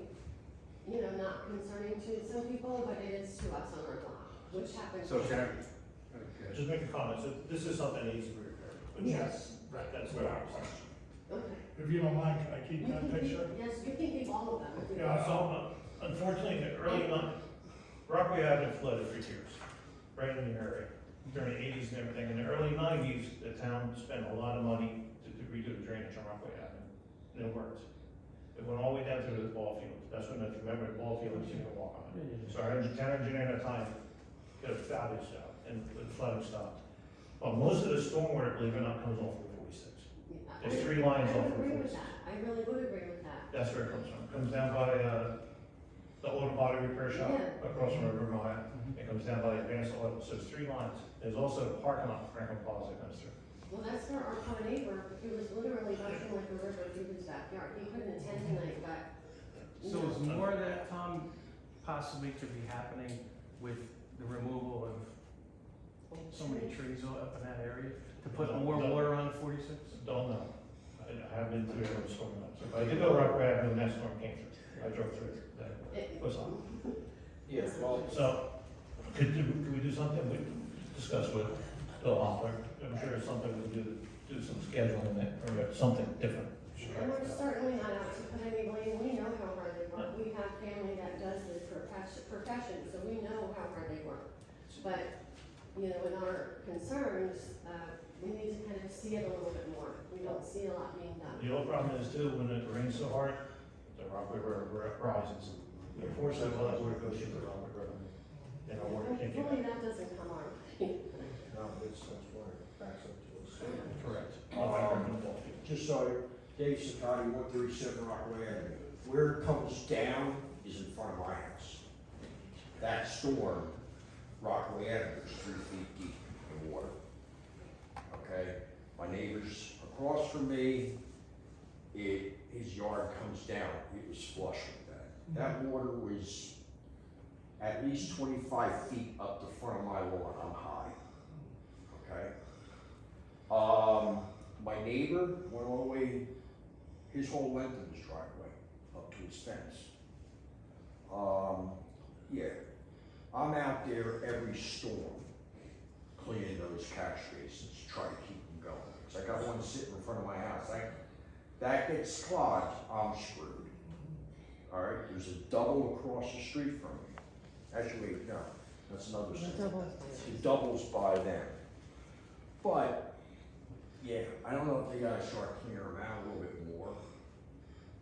not concerning to some people, but it is to us on our block, which happens. So can I, Just make a comment, so this is something that needs to be repaired. Yes, Right, that's without what question. Okay. If you don't mind, can I keep You that can keep, picture? yes, you can keep all of them. if you Yeah, want. So, unfortunately, the early on, Rockaway Avenue flooded for years, right in the area, during the 80s and everything. In the early 90s, the town spent a lot of money to redo the drainage on Rockaway Avenue, and it worked. It went all the way down to the ball field. That's when, if you remember, the ball field, you can walk on it. So our town engineer at the time did a fabulous job, and the flooding stopped. But most of the stormwater, believe it or not, comes off Route 46. Yeah, There's 3 lines I off would agree Route with 46. that. I really would agree with that. That's where it comes from. It comes down by, the auto body repair shop Yeah. across from River Maya. It comes down by Advanced Oil, so it's 3 lines. There's also a parking lot for Franklin Plaza that comes through. Well, that's where our poor neighbor, he was literally rushing like a river through his backyard. He couldn't attend tonight, but. So is more of that, Tom, possibly could be happening with the removal of so many trees up in that area? To put more water on 46? Don't know. I haven't been through every storm. But I did go Rockaway Avenue when that storm came through. I drove through it. That was on. yeah, well, So, could we do something? We discuss with Bill Hoffler. I'm sure it's something we do some scheduling there, or something different. And we're certainly not out to put any blame. We know how hard they work. We have family that does this profession, so we know how hard they work. But, in our concerns, we need to kind of see it a little bit more. We don't see a lot being done. The other problem is too, when it rains so hard, the Rockaway River rises. Unfortunately, all that water goes to the Rockaway River. And our water can't get Hopefully out. that doesn't come our way. No, that's water backs up to us. Correct. Just so, Dave Sakati, 137 Rockaway Avenue. Where it comes down is in front of my house. that storm, Rockaway Avenue was 3 feet deep in water. Okay, my neighbors across from me, his yard comes down, it was flush with that. That water was at least 25 feet up the front of my lawn, I'm high. Okay? My neighbor went all the way, his whole length of his driveway, up to his fence. Yeah, I'm out there every storm, cleaning those catch basins, trying to keep them going. 'Cause I got one sitting in front of my house, that gets clogged, I'm screwed. All right, there's a double across the street from me. Actually, no, that's another street. It doubles by them. But, yeah, I don't know if they gotta start clearing them out a little bit more.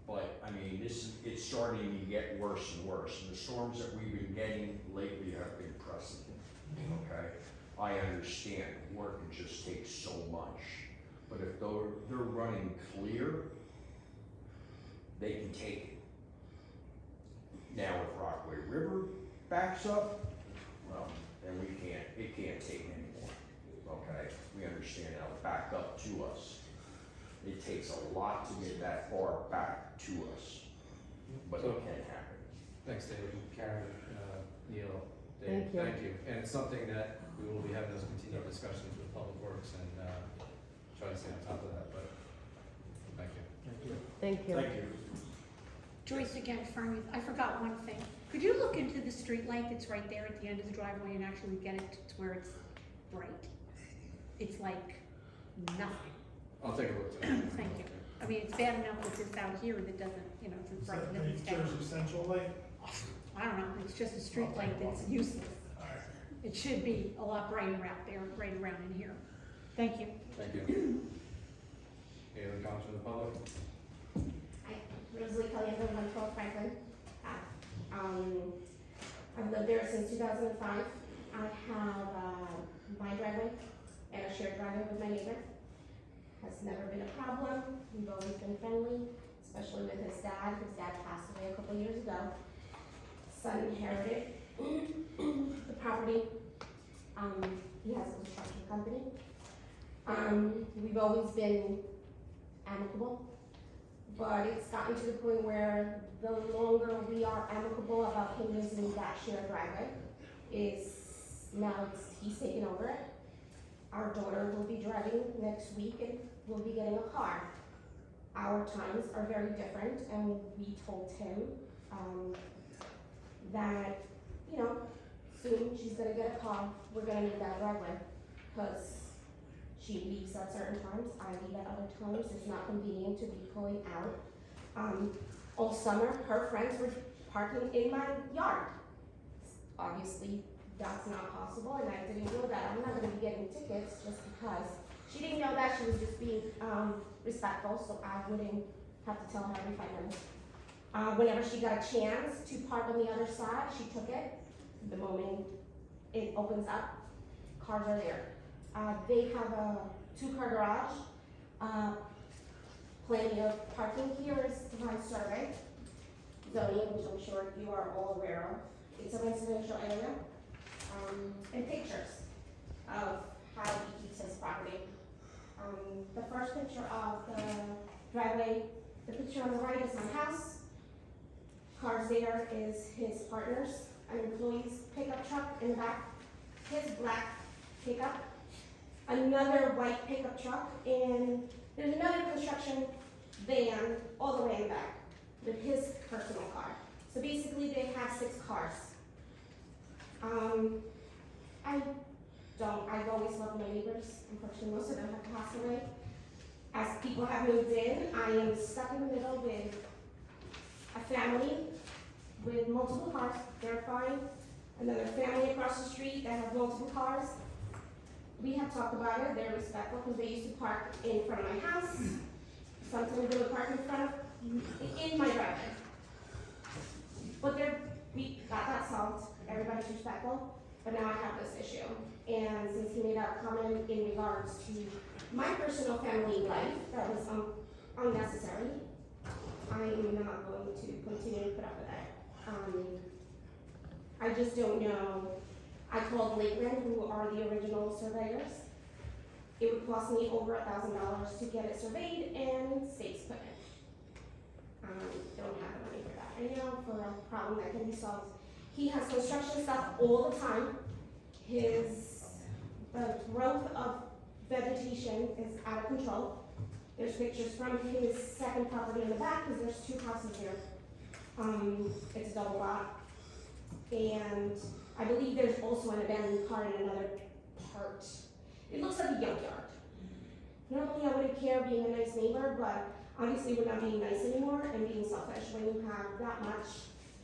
But, I mean, it's starting to get worse and worse. And the storms that we've been getting lately have been pressing. Okay? I understand, work can just take so much. But if they're running clear, they can take it. Now, if Rockaway River backs up, well, then it can't take anymore. Okay? We understand how to back up to us. It takes a lot to get that far back to us, but it can happen. Thanks, Dave, Karen, Neil, Dave, Thank you. thank you. And it's something that we will be having those continued discussions with Public Works and try to stay on top of that, but thank you. Thank you. Thank you. Joyce again, from you. I forgot one thing. Could you look into the street light that's right there at the end of the driveway and actually get it to where it's bright? It's like nothing. I'll take a look too. Thank you. I mean, it's bad enough with this out here that doesn't, it's Is bright, that it's the down. Jersey Central light? I don't know, it's just a street light that's useless. All right. It should be a lot brighter out there, right around in here. Thank you. Thank you. Any other comments from the public? Hi, Rosalie Kelly, I live on 12 Franklin. I've lived there since 2005. I have my driveway and a shared driveway with my neighbor. Has never been a problem. We've always been friendly, especially with his dad. His dad passed away a couple years ago. Son inherited the property. He has a construction company. We've always been amicable, but it's gotten to the point where the longer we are amicable about him using that shared driveway, he's taken over it. Our daughter will be driving next week and will be getting a car. Our times are very different, and we told him that, soon she's gonna get a car, we're gonna need that driveway, because she leaves at certain times, I leave at other times, it's not convenient to be pulling out. All summer, her friends were parking in my yard. Obviously, that's not possible, and I didn't know that. I'm not gonna be getting tickets just because. She didn't know that, she was just being respectful, so I wouldn't have to tell her every 5 minutes. Whenever she got a chance to park on the other side, she took it. The moment it opens up, cars are there. They have a 2-car garage, plenty of parking. Here is my survey, zoning, which I'm sure you are all aware of. It's a residential area, and pictures of how he keeps his property. The first picture of the driveway, the picture on the right is my house. Cars there is his partner's, an employee's pickup truck in the back, his black pickup, another white pickup truck, and there's another construction van all the way in the back with his personal car. So basically they have 6 cars. I've always loved my neighbors. Unfortunately, most of them have passed away. As people have moved in, I am stuck in the middle with a family with multiple cars. They're fine. Another family across the street that have multiple cars. We have talked about it. They're respectful because they used to park in front of my house. Sometimes they would park in my driveway. But we got that solved. Everybody's respectful. But now I have this issue. And since he made a comment in regards to my personal family life that was unnecessary, I am not going to continue to put up with that. I just don't know. I called Lakeland, who are the original surveyors. It would cost me over $1,000 to get it surveyed and stakes put in. Don't have the money for that right now for a problem that can be solved. He has construction stuff all the time. The growth of vegetation is out of control. There's pictures from his second property in the back, because there's 2 houses here. It's a double lot. And I believe there's also an abandoned car in another part. It looks like a junkyard. Normally I wouldn't care being a nice neighbor, but obviously we're not being nice anymore and being selfish when you have that much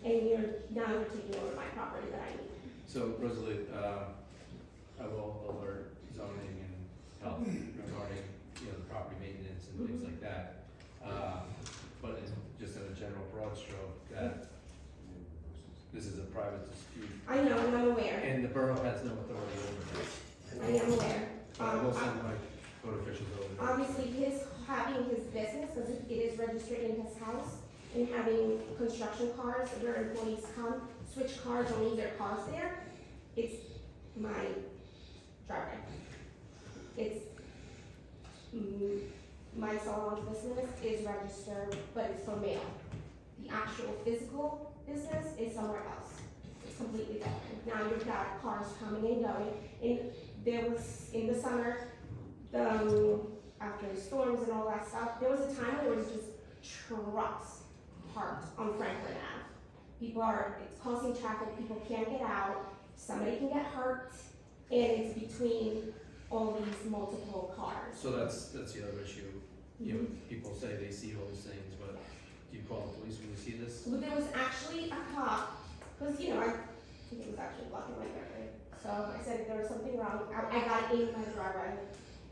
and now you're taking over my property that I need. So Rosalie, I will alert zoning and health regarding, the property maintenance and things like that. But in, just in a general broad stroke, that this is a private dispute. I know, and I'm aware. And the borough has no authority over this. I am aware. But I will send my code officials over there. Obviously, having his business, because it is registered in his house, and having construction cars where employees come, switch cars and leave their cars there, it's my driveway. It's, my salon's business is registered, but it's for mail. The actual physical business is somewhere else. It's completely different. Now you've got cars coming and going, and there was, in the summer, after the storms and all that stuff, there was a time where it was just trucks parked on Franklin Ave. It's causing traffic, people can't get out, somebody can get hurt, and it's between all these multiple cars. So that's the other issue. People say they see all these things, but do you call the police when you see this? Well, there was actually a cop, because, I think it was actually blocking my driveway. So I said if there was something wrong, I got in my driveway.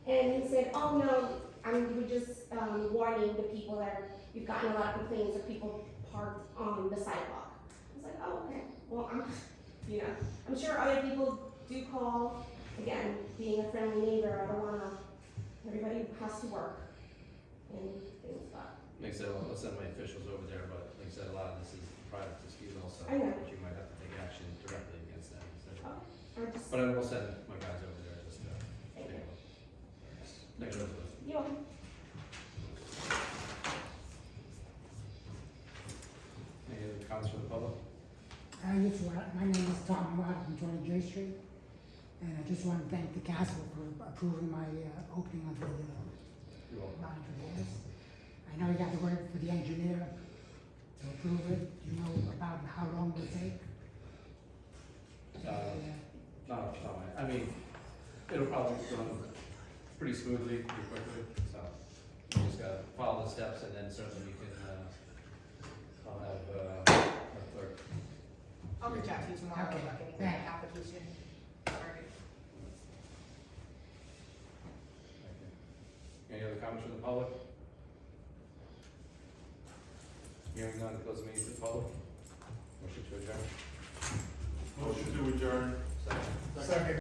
And he said, oh no, we're just warning the people that we've gotten a lot of complaints of people parked on the sidewalk. I was like, oh, okay. Well, I'm sure other people do call. Again, being a friendly neighbor, I don't wanna, everybody has to work and things, but. Like I said, I'll send my officials over there, but like I said, a lot of this is private dispute also. I know. But you might have to take action directly against them. Okay. But I will send my guys over there just to Thank take a you. look. Next resolution. You're welcome. Any other comments from the public? My name is Tom Rod from 20 J Street, and I just want to thank the council for approving my opening of the You're welcome. line for gas. I know you got to wait for the engineer to approve it. Do you know about how long it will take? Not off the top of my head. I mean, it'll probably run pretty smoothly, pretty quickly, so you just gotta follow the steps and then certainly you can, I'll have, our clerk. I'll reach out to you tomorrow Okay, about getting thanks. that application started. Any other comments from the public? Hearing none, close the meeting to the public.